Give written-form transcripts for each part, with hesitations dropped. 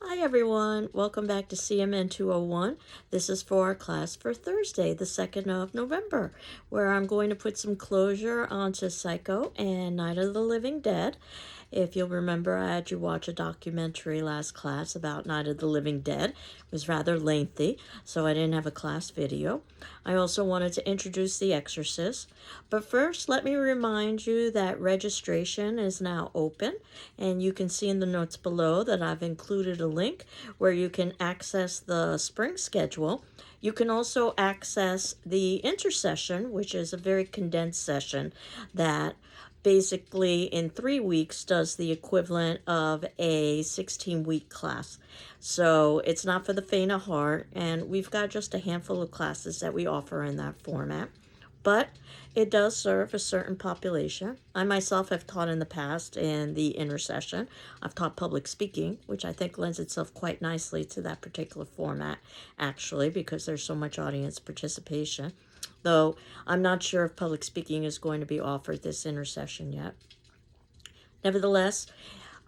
Hi everyone, welcome back to CMN 201. This is for our class for Thursday, the 2nd of November, where I'm going to put some closure onto Psycho and Night of the Living Dead. If you'll remember, I had you watch a documentary last class about Night of the Living Dead. It was rather lengthy, so I didn't have a class video. I also wanted to introduce The Exorcist. But first, let me remind you that registration is now open, and you can see in the notes below that I've included a link where you can access the spring schedule. You can also access the intersession, which is a very condensed session that basically in 3 weeks does the equivalent of a 16-week class. So it's not for the faint of heart, and we've got just a handful of classes that we offer in that format. But it does serve a certain population. I myself have taught in the past in the intersession. I've taught public speaking, which I think lends itself quite nicely to that particular format, actually, because there's so much audience participation. Though I'm not sure if public speaking is going to be offered this intersession yet. Nevertheless,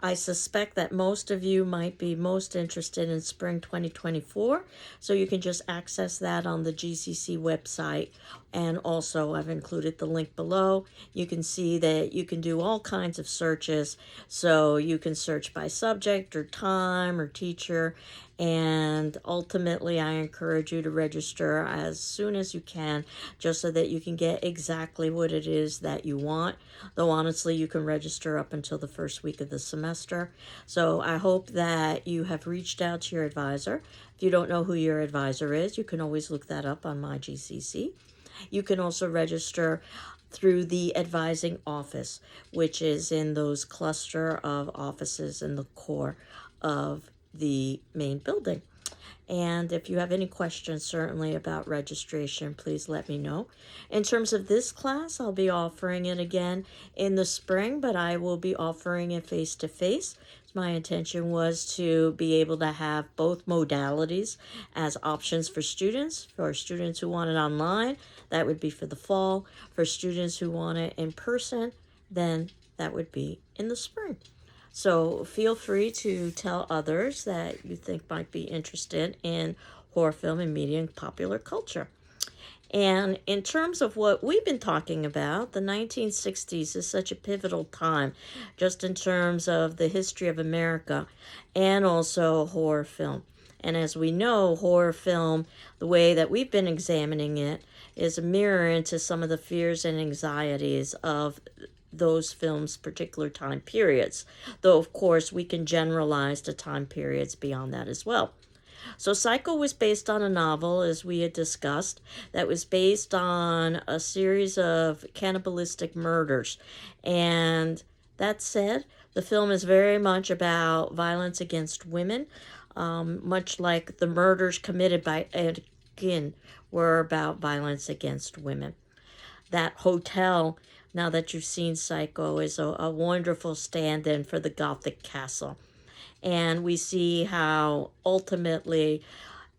I suspect that most of you might be most interested in spring 2024, so you can just access that on the GCC website. And also, I've included the link below. You can see that you can do all kinds of searches, so you can search by subject or time or teacher. And ultimately, I encourage you to register as soon as you can, just so that you can get exactly what it is that you want. Though honestly, you can register up until the first week of the semester. So I hope that you have reached out to your advisor. If you don't know who your advisor is, you can always look that up on my GCC. You can also register through the advising office, which is in those cluster of offices in the core of the main building. And if you have any questions, certainly about registration, please let me know. In terms of this class, I'll be offering it again in the spring, but I will be offering it face-to-face. My intention was to be able to have both modalities as options for students. For students who want it online, that would be for the fall. For students who want it in person, then that would be in the spring. So feel free to tell others that you think might be interested in horror film and media and popular culture. And in terms of what we've been talking about, the 1960s is such a pivotal time, just in terms of the history of America and also horror film. And as we know, horror film, the way that we've been examining it, is a mirror into some of the fears and anxieties of those films' particular time periods. Though, of course, we can generalize to time periods beyond that as well. So Psycho was based on a novel, as we had discussed, that was based on a series of cannibalistic murders. And that said, the film is very much about violence against women, much like the murders committed by Ed Gein were about violence against women. That hotel, now that you've seen Psycho, is a wonderful stand-in for the Gothic castle. And we see how ultimately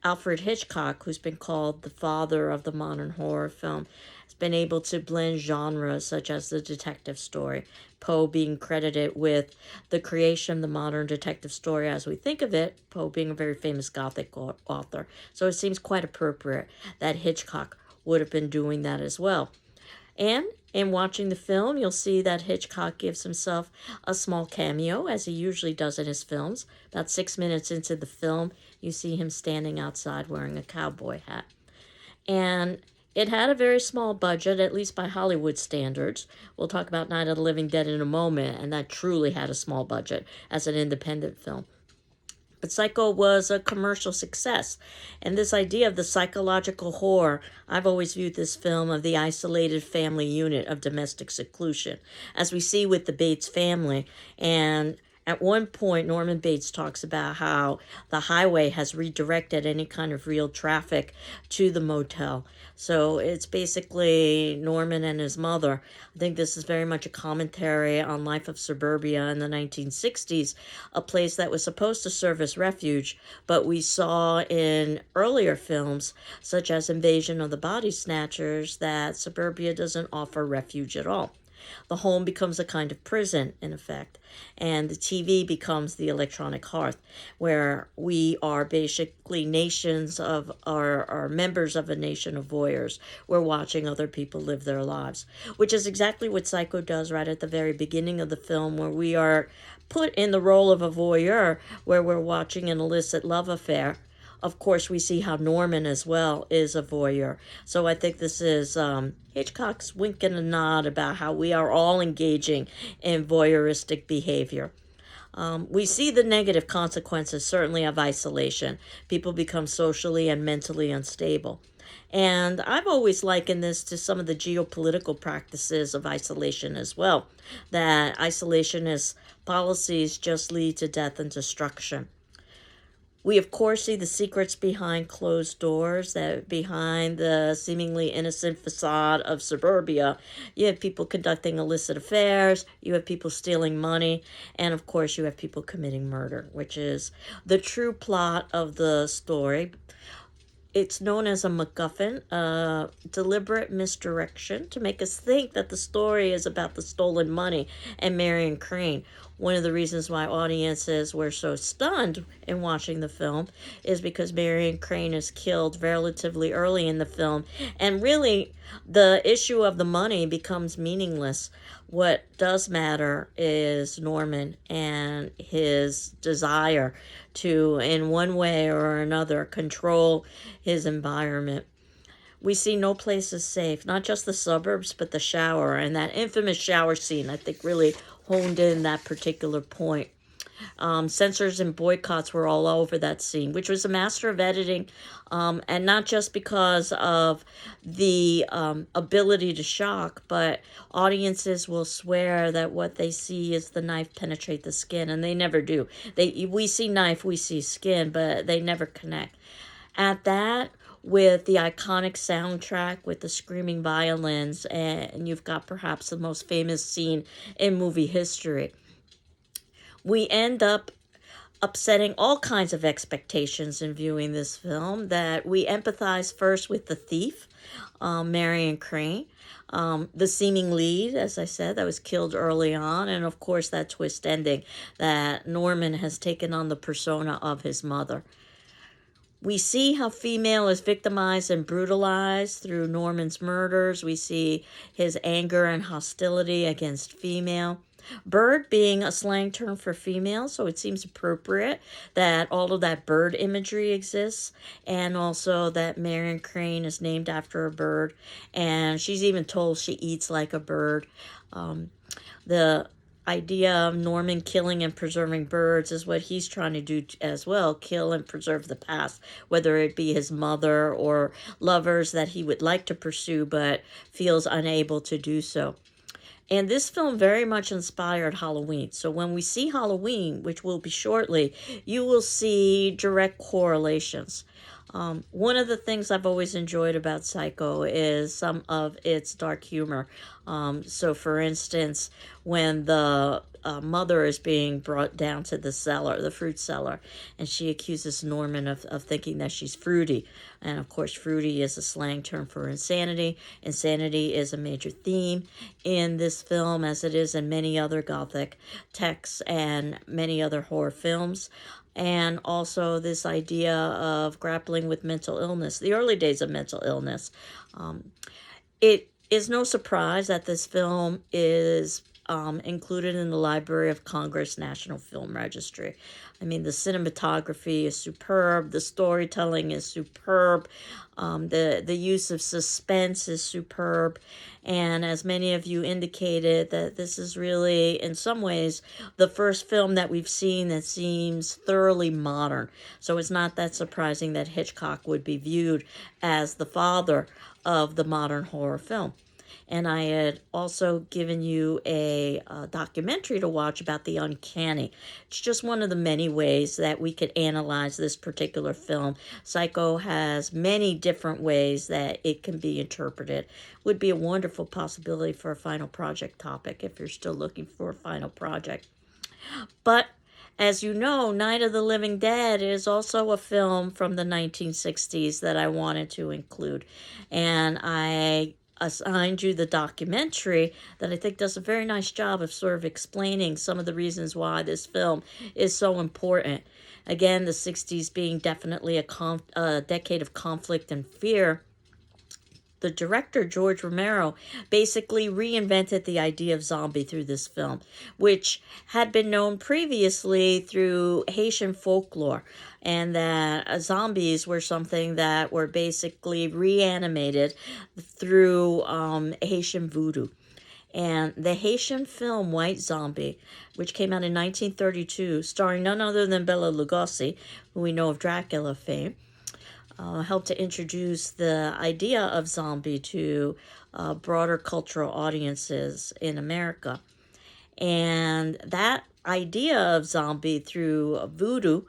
Alfred Hitchcock, who's been called the father of the modern horror film, has been able to blend genres such as the detective story, Poe being credited with the creation of the modern detective story as we think of it, Poe being a very famous Gothic author. So it seems quite appropriate that Hitchcock would have been doing that as well. And in watching the film, you'll see that Hitchcock gives himself a small cameo, as he usually does in his films. About 6 minutes into the film, you see him standing outside wearing a cowboy hat. And it had a very small budget, at least by Hollywood standards. We'll talk about Night of the Living Dead in a moment, and that truly had a small budget as an independent film. But Psycho was a commercial success. And this idea of the psychological horror, I've always viewed this film of the isolated family unit of domestic seclusion, as we see with the Bates family. And at one point, Norman Bates talks about how the highway has redirected any kind of real traffic to the motel. So it's basically Norman and his mother. I think this is very much a commentary on life of suburbia in the 1960s, a place that was supposed to serve as refuge, but we saw in earlier films, such as Invasion of the Body Snatchers, that suburbia doesn't offer refuge at all. The home becomes a kind of prison, in effect, and the TV becomes the electronic hearth, where we are basically nations of are members of a nation of voyeurs. We're watching other people live their lives, which is exactly what Psycho does right at the very beginning of the film, where we are put in the role of a voyeur, where we're watching an illicit love affair. Of course, we see how Norman as well is a voyeur. So I think this is Hitchcock's wink and a nod about how we are all engaging in voyeuristic behavior. We see the negative consequences, certainly, of isolation. People become socially and mentally unstable. And I've always likened this to some of the geopolitical practices of isolation as well, that isolationist policies just lead to death and destruction. We, of course, see the secrets behind closed doors, that behind the seemingly innocent facade of suburbia. You have people conducting illicit affairs, you have people stealing money, and of course, you have people committing murder, which is the true plot of the story. It's known as a MacGuffin, a deliberate misdirection to make us think that the story is about the stolen money and Marion Crane. One of the reasons why audiences were so stunned in watching the film is because Marion Crane is killed relatively early in the film, and really the issue of the money becomes meaningless. What does matter is Norman and his desire to, in one way or another, control his environment. We see no place is safe, not just the suburbs, but the shower. And that infamous shower scene, I think, really honed in that particular point. Censors and boycotts were all over that scene, which was a master of editing, and not just because of the ability to shock, but audiences will swear that what they see is the knife penetrate the skin, and they never do. We see knife, we see skin, but they never connect. At that, with the iconic soundtrack with the screaming violins, and you've got perhaps the most famous scene in movie history, we end up upsetting all kinds of expectations in viewing this film, that we empathize first with the thief, Marion Crane, the seeming lead, as I said, that was killed early on, and of course that twist ending that Norman has taken on the persona of his mother. We see how female is victimized and brutalized through Norman's murders. We see his anger and hostility against female. Bird being a slang term for female, so it seems appropriate that all of that bird imagery exists, and also that Marion Crane is named after a bird, and she's even told she eats like a bird. The idea of Norman killing and preserving birds is what he's trying to do as well, kill and preserve the past, whether it be his mother or lovers that he would like to pursue but feels unable to do so. And this film very much inspired Halloween. So when we see Halloween, which will be shortly, you will see direct correlations. One of the things I've always enjoyed about Psycho is some of its dark humor. So, for instance, when the mother is being brought down to the cellar, the fruit cellar, and she accuses Norman of thinking that she's fruity. And of course, fruity is a slang term for insanity. Insanity is a major theme in this film, as it is in many other Gothic texts and many other horror films. And also this idea of grappling with mental illness, the early days of mental illness. It is no surprise that this film is included in the Library of Congress National Film Registry. I mean, the cinematography is superb, the storytelling is superb, the use of suspense is superb, and as many of you indicated, that this is really, in some ways, the first film that we've seen that seems thoroughly modern. So it's not that surprising that Hitchcock would be viewed as the father of the modern horror film. And I had also given you a documentary to watch about the uncanny. It's just one of the many ways that we could analyze this particular film. Psycho has many different ways that it can be interpreted. Would be a wonderful possibility for a final project topic if you're still looking for a final project. But as you know, Night of the Living Dead is also a film from the 1960s that I wanted to include. And I assigned you the documentary that I think does a very nice job of sort of explaining some of the reasons why this film is so important. Again, the 60s being definitely a decade of conflict and fear. The director, George Romero, basically reinvented the idea of zombie through this film, which had been known previously through Haitian folklore, and that zombies were something that were basically reanimated through Haitian voodoo. And the Haitian film White Zombie, which came out in 1932, starring none other than Bela Lugosi, who we know of Dracula fame, helped to introduce the idea of zombie to broader cultural audiences in America. And that idea of zombie through voodoo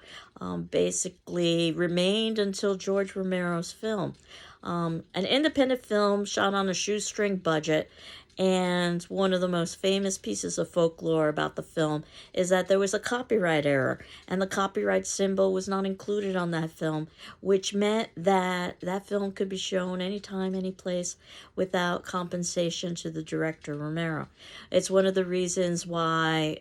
basically remained until George Romero's film. An independent film shot on a shoestring budget, and one of the most famous pieces of folklore about the film is that there was a copyright error, and the copyright symbol was not included on that film, which meant that that film could be shown anytime, any place, without compensation to the director, Romero. It's one of the reasons why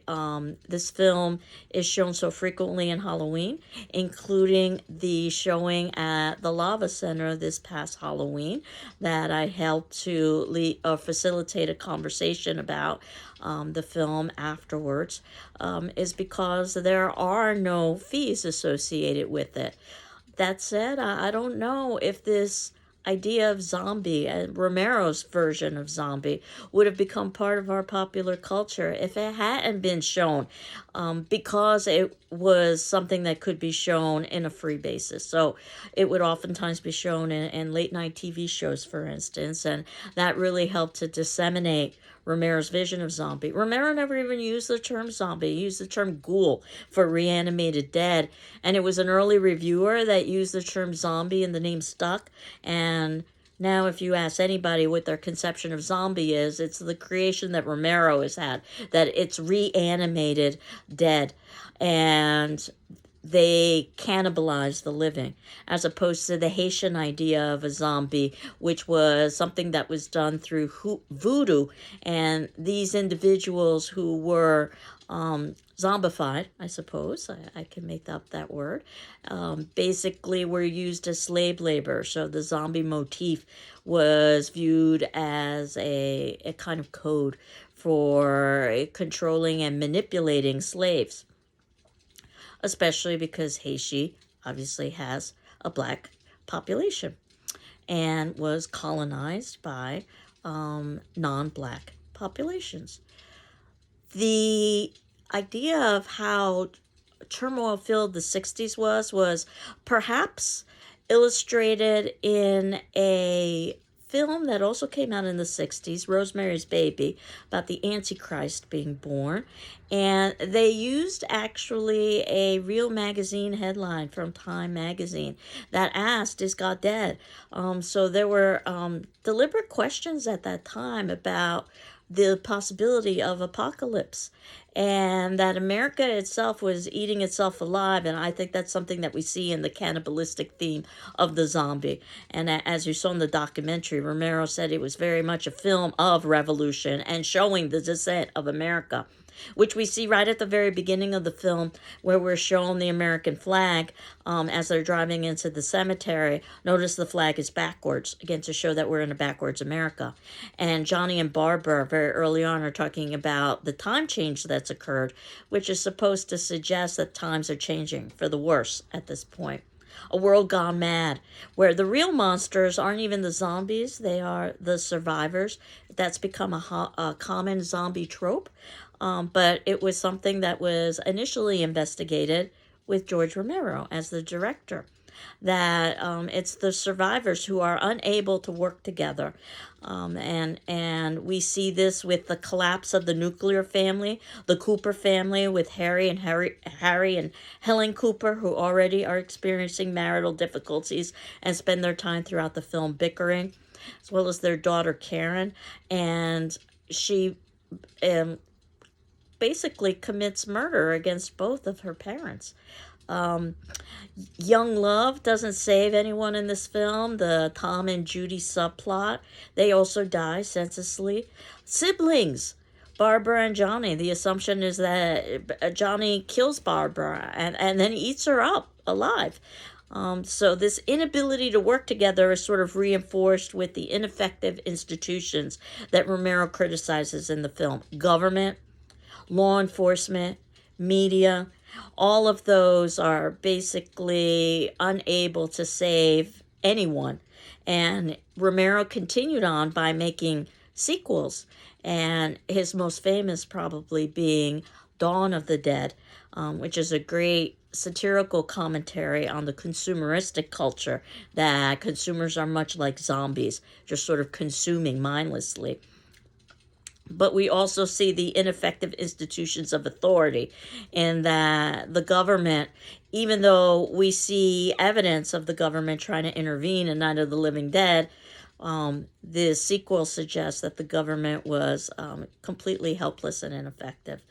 this film is shown so frequently in Halloween, including the showing at the Lava Center this past Halloween that I helped to facilitate a conversation about the film afterwards, is because there are no fees associated with it. That said, I don't know if this idea of zombie and Romero's version of zombie would have become part of our popular culture if it hadn't been shown, because it was something that could be shown in a free basis. So it would oftentimes be shown in late night TV shows, for instance, and that really helped to disseminate Romero's vision of zombie. Romero never even used the term zombie. He used the term ghoul for reanimated dead. And it was an early reviewer that used the term zombie and the name stuck. And now if you ask anybody what their conception of zombie is, it's the creation that Romero has had, that it's reanimated dead. And they cannibalize the living, as opposed to the Haitian idea of a zombie, which was something that was done through voodoo. And these individuals who were zombified, I suppose, I can make up that word, basically were used as slave labor. So the zombie motif was viewed as a kind of code for controlling and manipulating slaves, especially because Haiti obviously has a black population and was colonized by non-black populations. The idea of how turmoil-filled the 60s was perhaps illustrated in a film that also came out in the 60s, Rosemary's Baby, about the Antichrist being born. And they used actually a real magazine headline from Time magazine that asked, "Is God dead?" So there were deliberate questions at that time about the possibility of apocalypse, and that America itself was eating itself alive. And I think that's something that we see in the cannibalistic theme of the zombie. And as you saw in the documentary, Romero said it was very much a film of revolution and showing the descent of America, which we see right at the very beginning of the film, where we're shown the American flag as they're driving into the cemetery. Notice the flag is backwards, again, to show that we're in a backwards America. And Johnny and Barbara, very early on, are talking about the time change that's occurred, which is supposed to suggest that times are changing for the worse at this point. A world gone mad, where the real monsters aren't even the zombies, they are the survivors. That's become a common zombie trope. But it was something that was initially investigated with George Romero as the director, that it's the survivors who are unable to work together. And we see this with the collapse of the nuclear family, the Cooper family with Harry and Helen Cooper, who already are experiencing marital difficulties and spend their time throughout the film bickering, as well as their daughter Karen. And she basically commits murder against both of her parents. Young love doesn't save anyone in this film. The Tom and Judy subplot, they also die senselessly. Siblings, Barbara and Johnny. The assumption is that Johnny kills Barbara and then eats her up alive. So this inability to work together is sort of reinforced with the ineffective institutions that Romero criticizes in the film. Government, law enforcement, media, all of those are basically unable to save anyone. And Romero continued on by making sequels, and his most famous probably being Dawn of the Dead, which is a great satirical commentary on the consumeristic culture, that consumers are much like zombies, just sort of consuming mindlessly. But we also see the ineffective institutions of authority, and that the government, even though we see evidence of the government trying to intervene in Night of the Living Dead, the sequel suggests that the government was completely helpless and ineffective.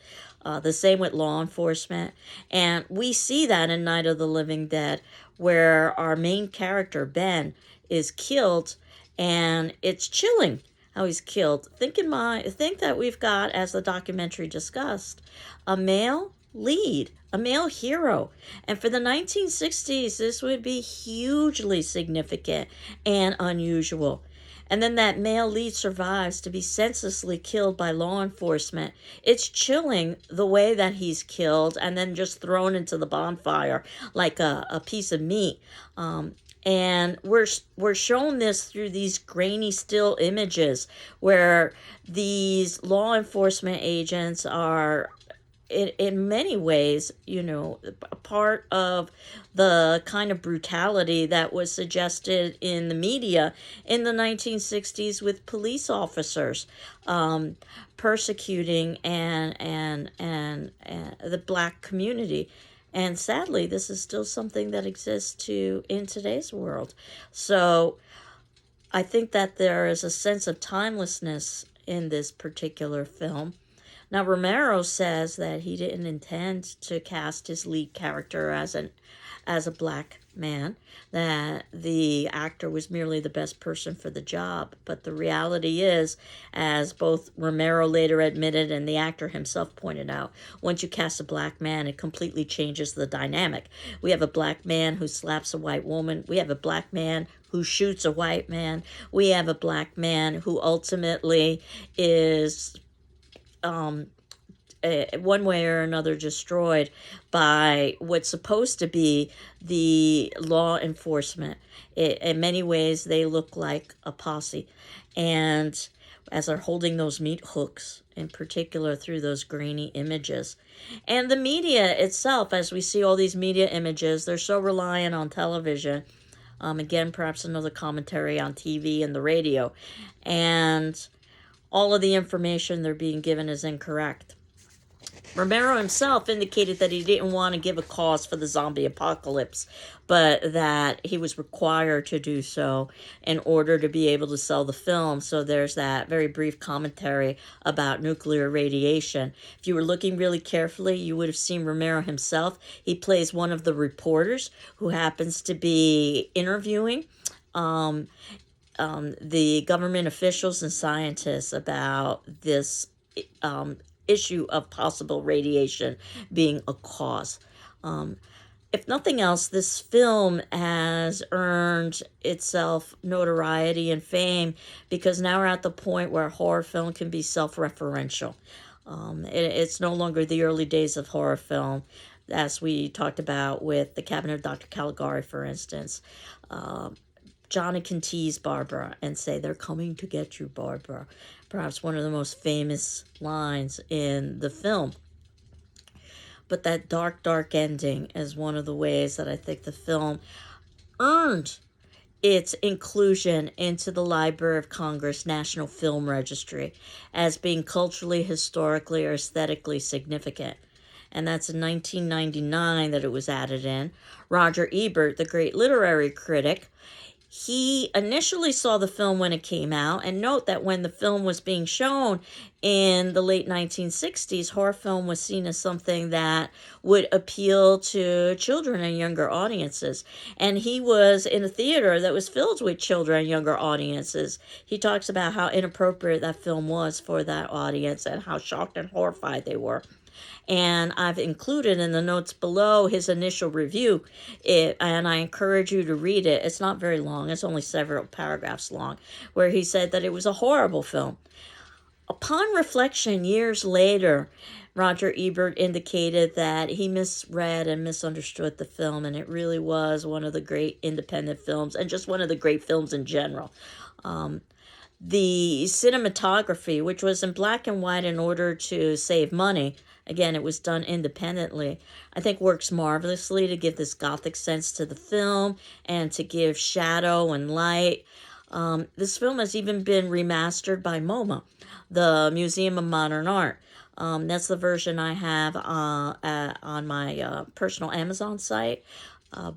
The same with law enforcement. And we see that in Night of the Living Dead, where our main character, Ben, is killed, and it's chilling how he's killed. Think that we've got, as the documentary discussed, a male lead, a male hero. And for the 1960s, this would be hugely significant and unusual. And then that male lead survives to be senselessly killed by law enforcement. It's chilling the way that he's killed and then just thrown into the bonfire like a piece of meat. And we're shown this through these grainy still images where these law enforcement agents are in many ways, a part of the kind of brutality that was suggested in the media in the 1960s with police officers persecuting and the black community. And sadly, this is still something that exists in today's world. So I think that there is a sense of timelessness in this particular film. Now, Romero says that he didn't intend to cast his lead character as a black man, that the actor was merely the best person for the job. But the reality is, as both Romero later admitted and the actor himself pointed out, once you cast a black man, it completely changes the dynamic. We have a black man who slaps a white woman. We have a black man who shoots a white man. We have a black man who ultimately is one way or another destroyed by what's supposed to be the law enforcement. In many ways, they look like a posse. And as they're holding those meat hooks, in particular through those grainy images. And the media itself, as we see all these media images, they're so reliant on television. Again, perhaps another commentary on TV and the radio. And all of the information they're being given is incorrect. Romero himself indicated that he didn't want to give a cause for the zombie apocalypse, but that he was required to do so in order to be able to sell the film. So there's that very brief commentary about nuclear radiation. If you were looking really carefully, you would have seen Romero himself. He plays one of the reporters who happens to be interviewing the government officials and scientists about this issue of possible radiation being a cause. If nothing else, this film has earned itself notoriety and fame because now we're at the point where horror film can be self-referential. It's no longer the early days of horror film, as we talked about with The Cabinet of Dr. Caligari, for instance. Johnny can tease Barbara and say, "They're coming to get you, Barbara." Perhaps one of the most famous lines in the film. But that dark, dark ending is one of the ways that I think the film earned its inclusion into the Library of Congress National Film Registry as being culturally, historically, or aesthetically significant. And that's in 1999 that it was added in. Roger Ebert, the great literary critic, He initially saw the film when it came out, and note that when the film was being shown in the late 1960s, horror film was seen as something that would appeal to children and younger audiences. And he was in a theater that was filled with children and younger audiences. He talks about how inappropriate that film was for that audience and how shocked and horrified they were. And I've included in the notes below his initial review, and I encourage you to read it. It's not very long, it's only several paragraphs long, where he said that it was a horrible film. Upon reflection, years later, Roger Ebert indicated that he misread and misunderstood the film, and it really was one of the great independent films, and just one of the great films in general. The cinematography, which was in black and white in order to save money, again, it was done independently, I think works marvelously to give this gothic sense to the film and to give shadow and light. This film has even been remastered by MoMA, the Museum of Modern Art. That's the version I have on my personal Amazon site.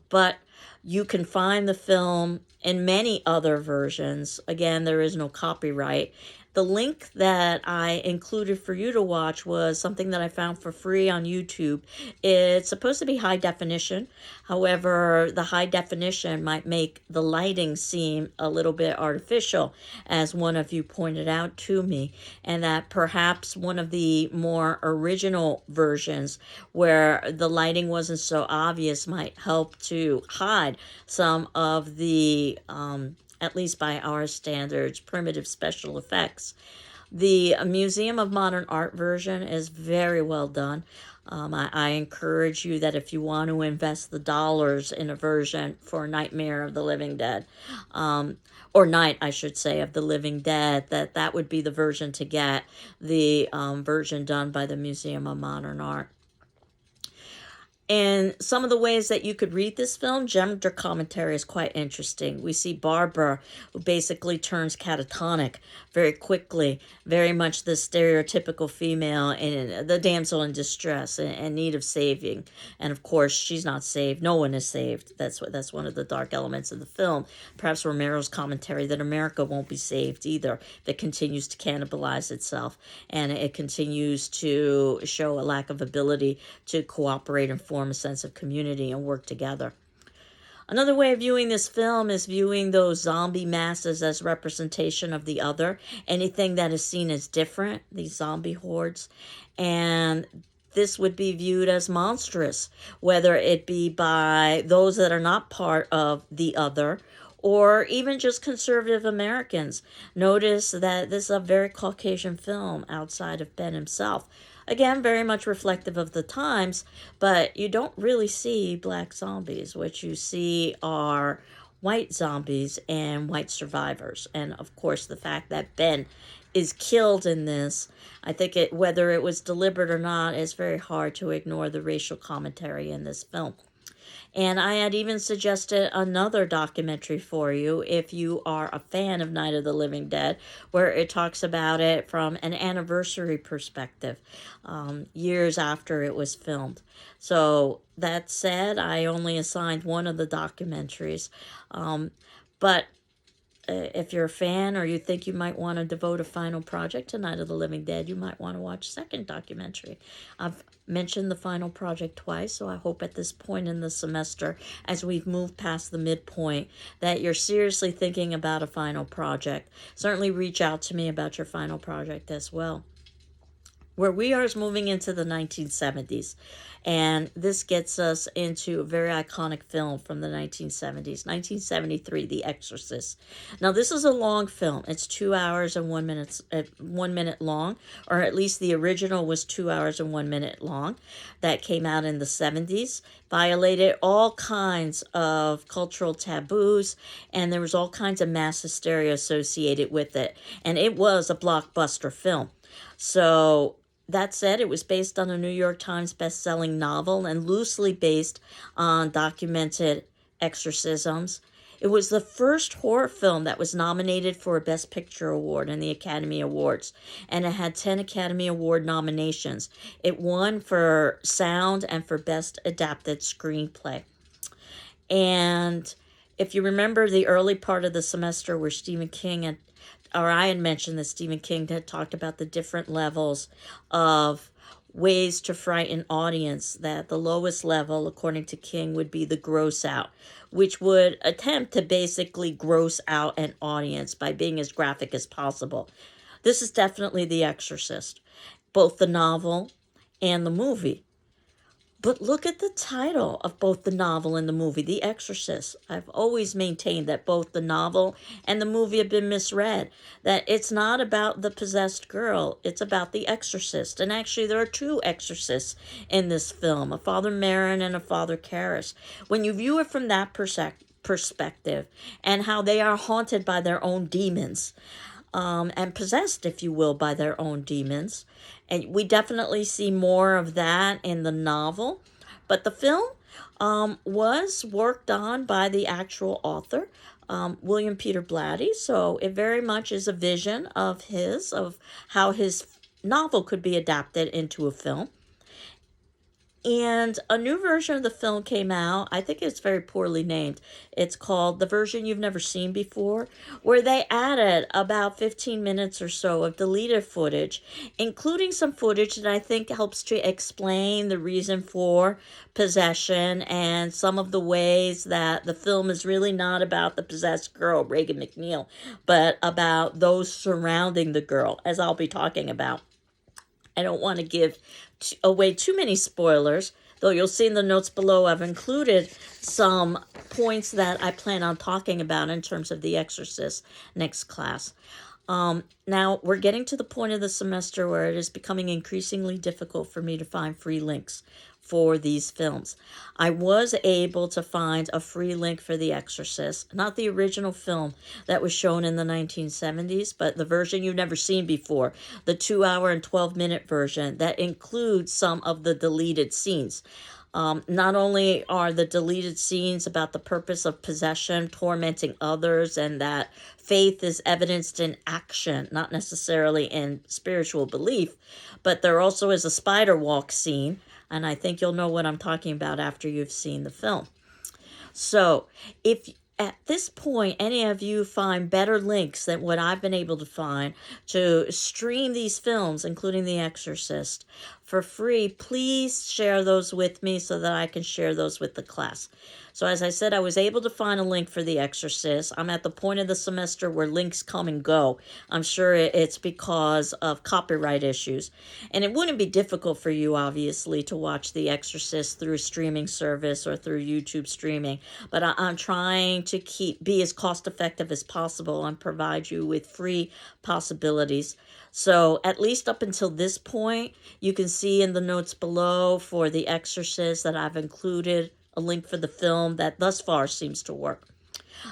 But you can find the film in many other versions. Again, there is no copyright. The link that I included for you to watch was something that I found for free on YouTube. It's supposed to be high definition. However, the high definition might make the lighting seem a little bit artificial, as one of you pointed out to me, and that perhaps one of the more original versions where the lighting wasn't so obvious might help to hide some of the at least by our standards, primitive special effects. The Museum of Modern Art version is very well done. I encourage you that if you want to invest the dollars in a version for Nightmare of the Living Dead, or Night, I should say, of the Living Dead, that would be the version to get, the version done by the Museum of Modern Art. And some of the ways that you could read this film, gender commentary is quite interesting. We see Barbara, who basically turns catatonic very quickly, very much the stereotypical female and the damsel in distress and need of saving. And of course, she's not saved. No one is saved. That's one of the dark elements of the film. Perhaps Romero's commentary that America won't be saved either, that continues to cannibalize itself, and it continues to show a lack of ability to cooperate and form a sense of community and work together. Another way of viewing this film is viewing those zombie masses as representation of the other, anything that is seen as different, these zombie hordes, and this would be viewed as monstrous, whether it be by those that are not part of the other, or even just conservative Americans. Notice that this is a very Caucasian film outside of Ben himself. Again, very much reflective of the times, but you don't really see black zombies. What you see are white zombies and white survivors. And of course, the fact that Ben is killed in this, I think whether it was deliberate or not, it's very hard to ignore the racial commentary in this film. And I had even suggested another documentary for you if you are a fan of Night of the Living Dead, where it talks about it from an anniversary perspective, years after it was filmed. So that said, I only assigned one of the documentaries. But if you're a fan or you think you might want to devote a final project to Night of the Living Dead, you might want to watch second documentary. I've mentioned the final project twice, so I hope at this point in the semester, as we've moved past the midpoint, that you're seriously thinking about a final project. Certainly reach out to me about your final project as well. Where we are is moving into the 1970s, and this gets us into a very iconic film from the 1970s, 1973, The Exorcist. Now, this is a long film. It's 2 hours and 1 minute, 1 minute long, or at least the original was 2 hours and 1 minute long. That came out in the 70s, violated all kinds of cultural taboos, and there was all kinds of mass hysteria associated with it, and it was a blockbuster film. So that said, it was based on a New York Times best-selling novel and loosely based on documented exorcisms. It was the first horror film that was nominated for a Best Picture award in the Academy Awards, and it had 10 Academy Award nominations. It won for sound and for Best Adapted Screenplay. And if you remember the early part of the semester where I had mentioned that Stephen King had talked about the different levels of ways to frighten audience, that the lowest level, according to King, would be the gross out, which would attempt to basically gross out an audience by being as graphic as possible. This is definitely The Exorcist, both the novel and the movie. But look at the title of both the novel and the movie, The Exorcist. I've always maintained that both the novel and the movie have been misread, that it's not about the possessed girl, it's about the exorcist. And actually, there are two exorcists in this film, a Father Merrin and a Father Karras. When you view it from that perspective and how they are haunted by their own demons, and possessed, if you will, by their own demons. And we definitely see more of that in the novel. But the film was worked on by the actual author, William Peter Blatty. So it very much is a vision of how his novel could be adapted into a film. And a new version of the film came out. I think it's very poorly named. It's called The Version You've Never Seen Before, where they added about 15 minutes or so of deleted footage, including some footage that I think helps to explain the reason for possession and some of the ways that the film is really not about the possessed girl, Regan MacNeil, but about those surrounding the girl, as I'll be talking about. I don't want to give away too many spoilers, though you'll see in the notes below I've included some points that I plan on talking about in terms of The Exorcist next class. Now, we're getting to the point of the semester where it is becoming increasingly difficult for me to find free links for these films. I was able to find a free link for The Exorcist, not the original film that was shown in the 1970s, but the version you've never seen before, the 2-hour and 12-minute version that includes some of the deleted scenes. Not only are the deleted scenes about the purpose of possession, tormenting others, and that faith is evidenced in action, not necessarily in spiritual belief, but there also is a spider walk scene, and I think you'll know what I'm talking about after you've seen the film. So, if at this point any of you find better links than what I've been able to find to stream these films, including The Exorcist, for free, please share those with me so that I can share those with the class. So as I said, I was able to find a link for The Exorcist. I'm at the point of the semester where links come and go. I'm sure it's because of copyright issues. And it wouldn't be difficult for you, obviously, to watch The Exorcist through a streaming service or through YouTube streaming. But I'm trying to be as cost effective as possible and provide you with free possibilities. So at least up until this point, you can see in the notes below for The Exorcist that I've included a link for the film that thus far seems to work.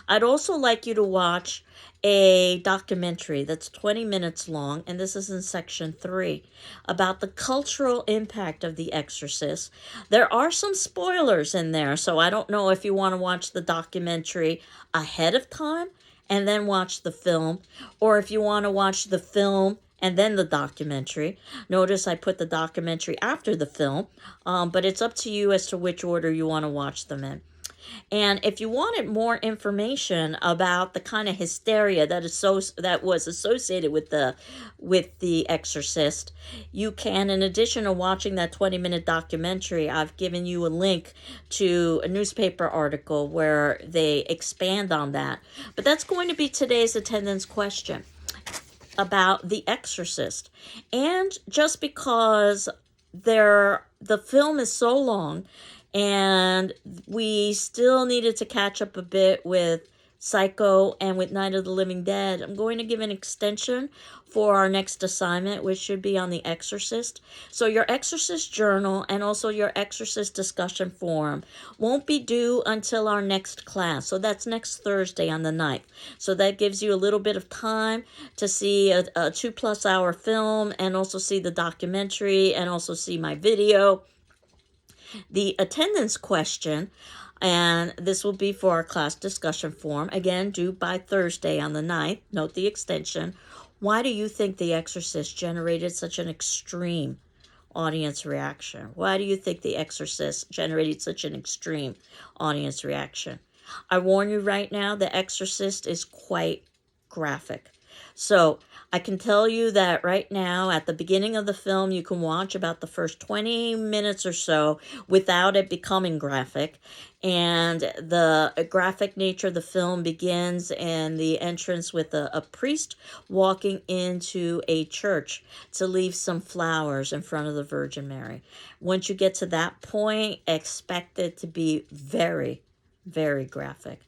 I'd also like you to watch a documentary that's 20 minutes long, and this is in section 3, about the cultural impact of The Exorcist. There are some spoilers in there, so I don't know if you want to watch the documentary ahead of time and then watch the film, or if you want to watch the film and then the documentary. Notice I put the documentary after the film, but it's up to you as to which order you want to watch them in. And if you wanted more information about the kind of hysteria that was associated with the Exorcist, you can, in addition to watching that 20-minute documentary, I've given you a link to a newspaper article where they expand on that. But that's going to be today's attendance question about The Exorcist. And just because the film is so long and we still needed to catch up a bit with Psycho and with Night of the Living Dead, I'm going to give an extension for our next assignment, which should be on The Exorcist. So your Exorcist journal and also your Exorcist discussion forum won't be due until our next class. So that's next Thursday on the 9th. So that gives you a little bit of time to see a 2+ hour film and also see the documentary and also see my video. The attendance question, and this will be for our class discussion forum, again, due by Thursday on the 9th. Note the extension. Why do you think The Exorcist generated such an extreme audience reaction? Why do you think The Exorcist generated such an extreme audience reaction? I warn you right now, The Exorcist is quite graphic. So I can tell you that right now, at the beginning of the film, you can watch about the first 20 minutes or so without it becoming graphic. And the graphic nature of the film begins in the entrance with a priest walking into a church to leave some flowers in front of the Virgin Mary. Once you get to that point, expect it to be very, very graphic.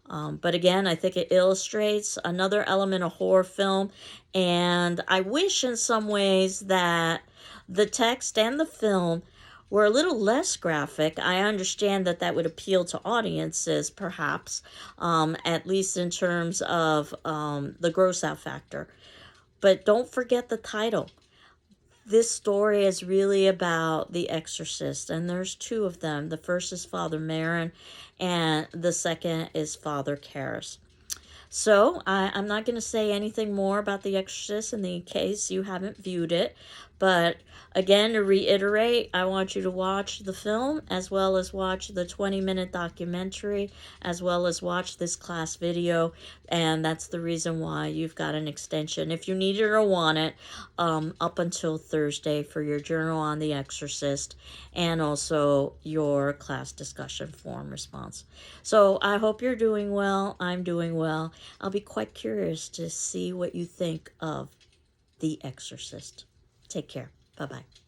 But again, I think it illustrates another element of horror film. And I wish in some ways that the text and the film were a little less graphic. I understand that that would appeal to audiences, perhaps, at least in terms of the gross out factor. But don't forget the title. This story is really about the exorcist, and there's two of them. The first is Father Merrin, and the second is Father Karras. So I'm not going to say anything more about The Exorcist in the case you haven't viewed it. But again, to reiterate, I want you to watch the film as well as watch the 20-minute documentary, as well as watch this class video. And that's the reason why you've got an extension, if you need it or want it, up until Thursday for your journal on The Exorcist and also your class discussion form response. So I hope you're doing well. I'm doing well. I'll be quite curious to see what you think of The Exorcist. Take care. Bye-bye.